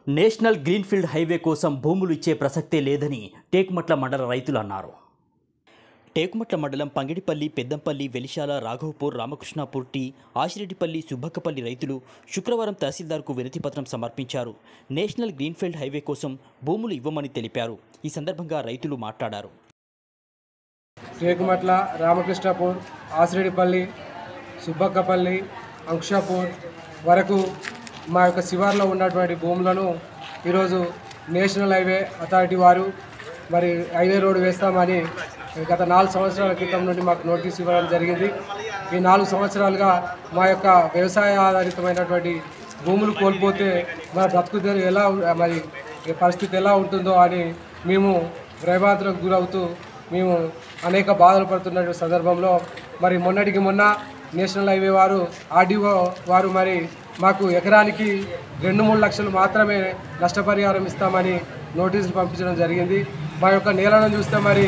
National greenfield highway కోసం భూములు ఇచ్చే ప్రసక్తే లేదని టేకుమట్ల మండల రైతులు అన్నారు. టేకుమట్ల మండలం పంగిడిపల్లి, పెద్దంపల్లి, వెలిశాల, రాఘవపూర్, రామకృష్ణాపూర్ టీ, ఆశిరెడ్డిపల్లి, సుబ్బక్కపల్లి రైతులు శుక్రవారం తహసీల్దార్కు వినతిపత్రం సమర్పించారు. నేషనల్ గ్రీన్ఫీల్డ్ హైవే కోసం భూములు ఇవ్వమని తెలిపారు. ఈ సందర్భంగా రైతులు మాట్లాడారు. టేకుమట్ల, రామకృష్ణాపూర్, ఆశిరెడ్డిపల్లి, సుబ్బక్కపల్లి, అంకుషాపూర్ వరకు మా యొక్క శివార్లో ఉన్నటువంటి భూములను ఈరోజు నేషనల్ హైవే అథారిటీ వారు మరి హైవే రోడ్డు వేస్తామని గత 4 సంవత్సరాల క్రితం నుండి మాకు నోటీస్ ఇవ్వడం జరిగింది. ఈ 4 సంవత్సరాలుగా మా యొక్క వ్యవసాయ ఆధారితమైనటువంటి భూములు కోల్పోతే మన బ్రతుకుదేరు ఎలా మరి పరిస్థితి ఎలా ఉంటుందో అని మేము భయభ్రాంతులకు గురవుతూ మేము అనేక బాధలు పడుతున్న సందర్భంలో మరి మొన్నటికి మొన్న నేషనల్ హైవే వారు ఆర్డీఓ వారు మరి మాకు ఎకరానికి 2-3 లక్షలు మాత్రమే నష్టపరిహారం ఇస్తామని నోటీసులు పంపించడం జరిగింది. మా యొక్క నేలను చూస్తే మరి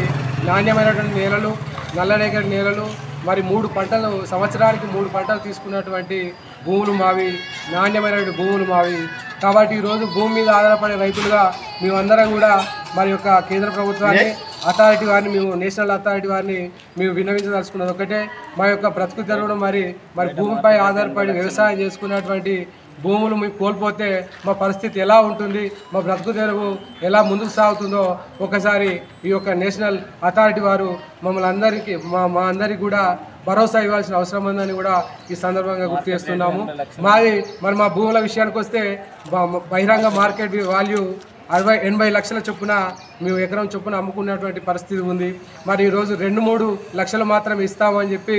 నాణ్యమైనటువంటి నేలలు, నల్లరేగడి నేలలు, మరి 3 పంటలు సంవత్సరానికి 3 పంటలు తీసుకున్నటువంటి భూములు మావి, నాణ్యమైనటువంటి భూములు మావి. కాబట్టి ఈరోజు భూమి మీద ఆధారపడే రైతులుగా మేమందరం కూడా మరి యొక్క కేంద్ర ప్రభుత్వాన్ని, అథారిటీ వారిని, మేము నేషనల్ అథారిటీ వారిని మేము విన్నవించదలుచుకున్నది ఒకటే, మా యొక్క బ్రతుకు తెరవడం మరి భూమిపై ఆధారపడి వ్యవసాయం చేసుకున్నటువంటి భూములు మేము కోల్పోతే మా పరిస్థితి ఎలా ఉంటుంది, మా బ్రతుకు తెరువు ఎలా ముందుకు సాగుతుందో ఒకసారి ఈ యొక్క నేషనల్ అథారిటీ వారు మమ్మల్ని అందరికీ మా అందరికీ కూడా భరోసా ఇవ్వాల్సిన అవసరం ఉందని కూడా ఈ సందర్భంగా గుర్తు చేస్తున్నాము. మరి మా భూముల విషయానికి వస్తే బహిరంగ మార్కెట్ వాల్యూ 60-80 లక్షల చొప్పున మేము ఎకరం చొప్పున అమ్ముకున్నటువంటి పరిస్థితి ఉంది. మరి ఈరోజు 2-3 లక్షలు మాత్రం ఇస్తామని చెప్పి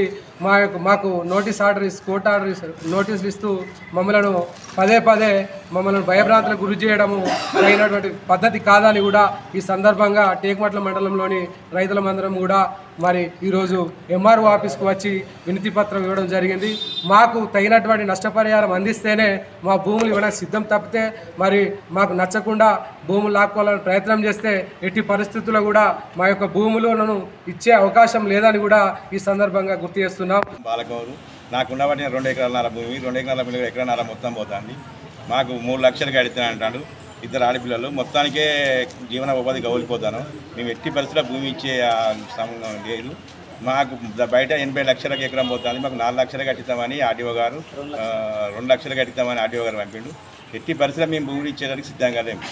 మాకు నోటీస్ కోర్టు ఆర్డర్ నోటీసులు ఇస్తూ మమ్మల్ని పదే మమ్మల్ని భయభ్రాంతులకు గురి చేయడము అయినటువంటి పద్ధతి కాదని కూడా ఈ సందర్భంగా టేకుమట్ల మండలంలోని రైతులమందరం కూడా మరి ఈరోజు ఎంఆర్ఓ ఆఫీస్కు వచ్చి వినతి పత్రం ఇవ్వడం జరిగింది. మాకు తగినటువంటి నష్టపరిహారం అందిస్తేనే మా భూములు ఇవ్వడానికి సిద్ధం, తప్పితే మరి మాకు నచ్చకుండా భూములు లాక్కోవాలని ప్రయత్నం చేస్తే ఎట్టి పరిస్థితుల్లో కూడా మా యొక్క భూములను ఇచ్చే అవకాశం లేదని కూడా ఈ సందర్భంగా గుర్తు చేస్తున్నాం. బాలగౌరు నాకున్నవాటి 2 ఎకరాల భూమి, 2 ఎకరాల భూమి ఎకరన్నర మొత్తం పోతుంది. మాకు 3 లక్షలు కడుతున్నా అంటాడు. 2 ఆడపిల్లలు, మొత్తానికే జీవన ఉపాధి గౌలిపోతాను. మేము ఎట్టి పరిస్థితుల్లో భూమి ఇచ్చే లేదు. మాకు బయట 80 లక్షలకు ఎకరం పోతుంది. మాకు 4 లక్షలు కట్టిస్తామని ఆర్డీఓ గారు, 2 లక్షలు కట్టిస్తామని ఆర్డీఓ గారు పంపిండు. ఎట్టి పరిస్థితుల్లో మేము భూములు ఇచ్చేదానికి సిద్ధంగా లేము.